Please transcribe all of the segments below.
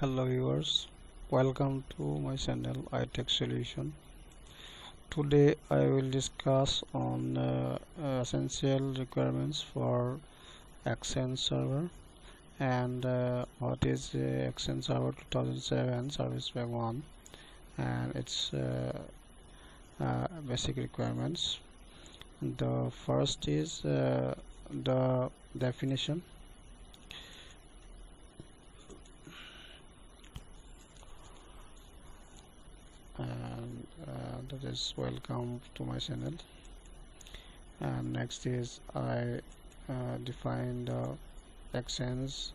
Hello viewers, welcome to my channel itechsolution. Today I will discuss on essential requirements for Exchange server and what is Exchange server 2007 service pack 1 and its basic requirements. The first is the definition. And that is welcome to my channel. And next is I define the exchange.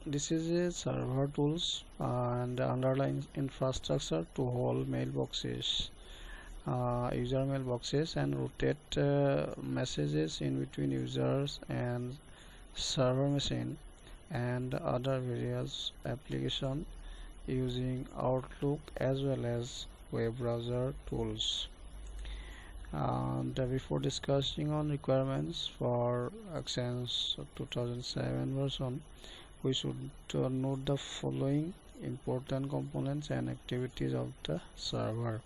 This is a server tools and the underlying infrastructure to hold mailboxes, user mailboxes, and rotate messages in between users and server machine and other various applications using Outlook as well as web browser tools. And before discussing on requirements for Exchange 2007 version, we should note the following important components and activities of the server.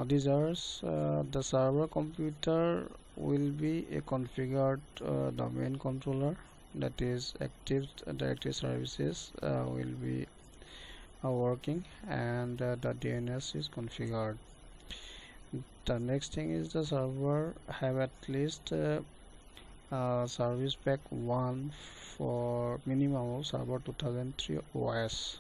These are the server computer will be a configured domain controller, that is Active Directory Services will be working, and the DNS is configured. The next thing is the server have at least service pack 1 for minimum of server 2003 OS.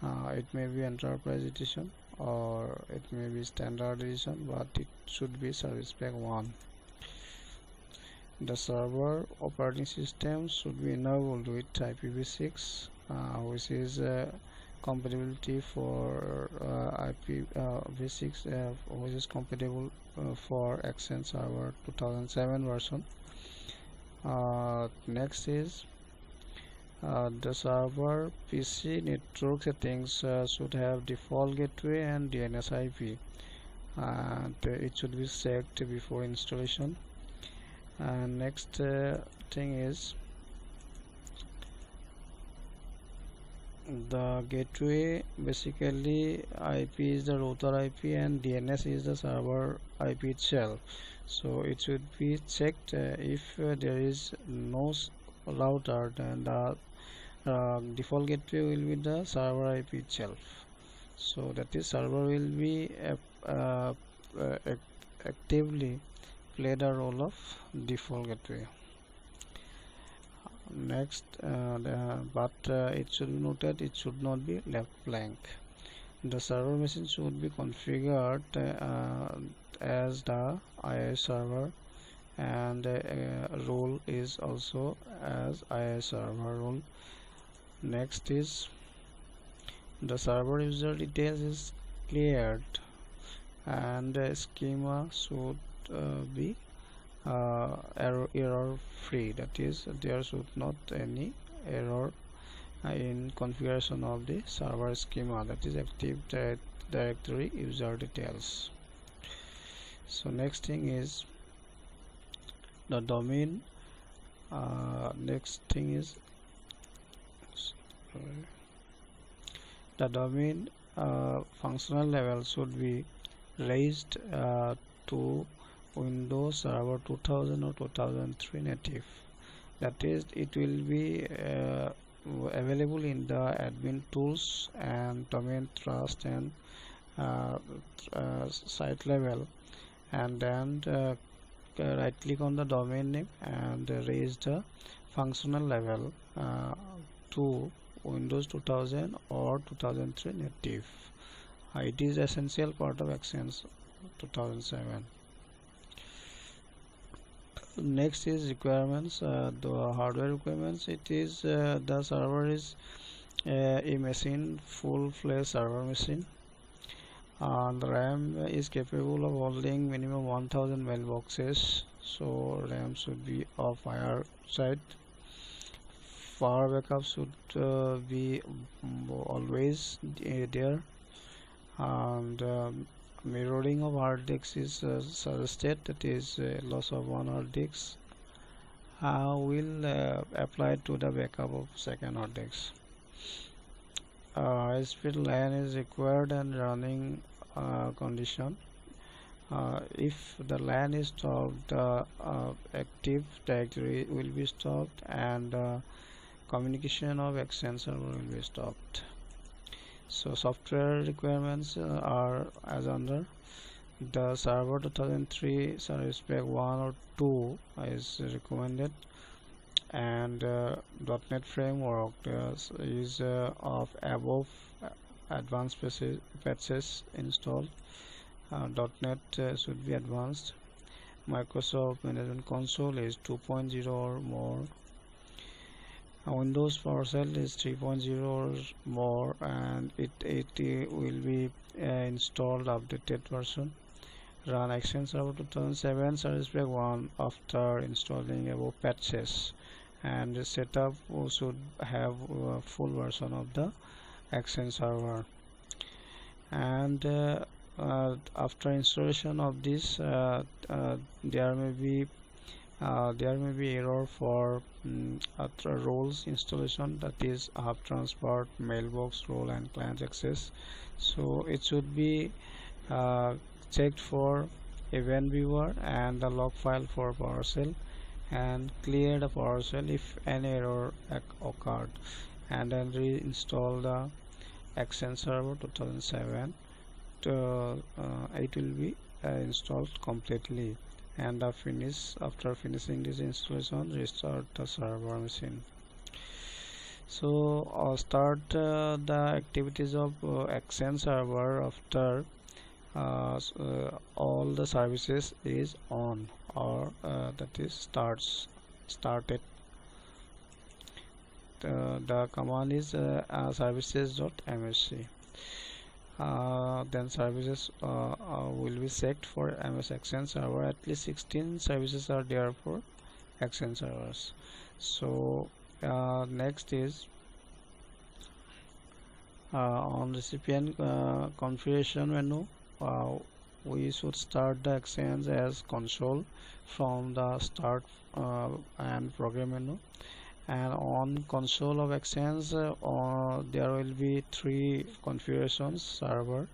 It may be enterprise edition or it may be standard edition, but it should be service pack 1. The server operating system should be enabled with IPv6, which is compatibility for IPv6, which is compatible for Exchange Server 2007 version. Next is the server PC network settings should have default gateway and DNS IP, and it should be checked before installation. And next thing is the gateway. Basically IP is the router IP and DNS is the server IP itself, so it should be checked. If there is no router, then the default gateway will be the server IP itself, so that is server will be actively play the role of default gateway. Next, but it should be noted it should not be left blank. The server machine should be configured as the IIS server, and role is also as IIS server role. Next is the server user details is cleared, and schema should be error free, that is there should not any error in configuration of the server schema, that is Active Directory user details. So next thing is the domain. Next thing is the domain functional level should be raised to Windows Server 2000 or 2003 native, that is it will be available in the admin tools and domain trust and site level, and then right click on the domain name and raise the functional level to Windows 2000 or 2003 native. It is essential part of Exchange 2007. Next is requirements. The hardware requirements. It is the server is a machine, full-fledged server machine. The RAM is capable of holding minimum 1000 mailboxes, so RAM should be of higher side. Power backup should be always there, and mirroring of hard disks is suggested, that is loss of one hard disk, will apply to the backup of second hard disks. High-speed LAN is required and running condition. If the LAN is stopped, the active directory will be stopped and communication of Exchange server will be stopped. So software requirements are as under: the server 2003 service pack 1 or 2 is recommended, and .NET framework is of above advanced patches installed. .NET should be advanced. Microsoft Management Console is 2.0 or more. Windows PowerShell is 3.0 or more, and it will be installed updated version. Run Exchange Server 2007 Service Pack 1 after installing above patches, and the setup should have a full version of the Exchange Server. And after installation of this, there may be error for roles installation, that is hub transport, mailbox role, and client access. So it should be checked for event viewer and the log file for PowerShell, and clear the PowerShell if any error occurred, and then reinstall the Exchange Server 2007. It will be installed completely, and after finishing this installation, restart the server machine. So start the activities of Exchange Server after all the services is on, or that is started. The command is services.msc. Then services will be checked for MS Exchange Server. At least 16 services are there for Exchange servers. So next is on recipient configuration menu. We should start the Exchange as console from the start and program menu. And on console of Exchange, there will be 3 configurations: server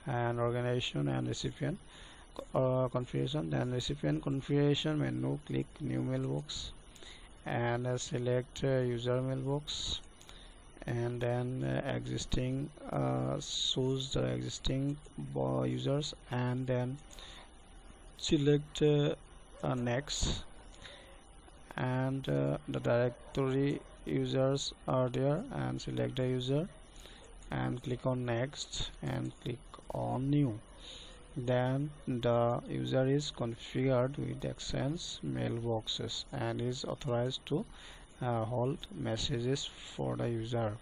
and organization and recipient configuration. Then recipient configuration menu, click new mailbox and select user mailbox, and then existing choose the existing users, and then select next, and the directory users are there, and select the user and click on next and click on new. Then the user is configured with Exchange mailboxes and is authorized to hold messages for the user.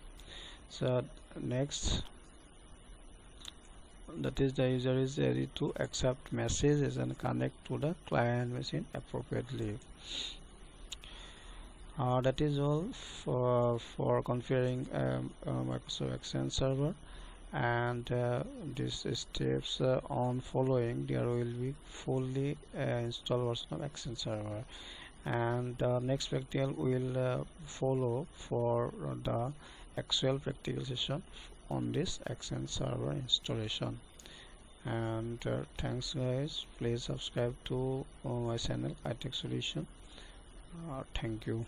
So next, that is the user is ready to accept messages and connect to the client machine appropriately. That is all for configuring Microsoft Exchange Server, and these steps on following, there will be fully installed version of Exchange Server, and next practical will follow for the actual practical session on this Exchange Server installation. And thanks guys, please subscribe to my channel itechsolution. Thank you.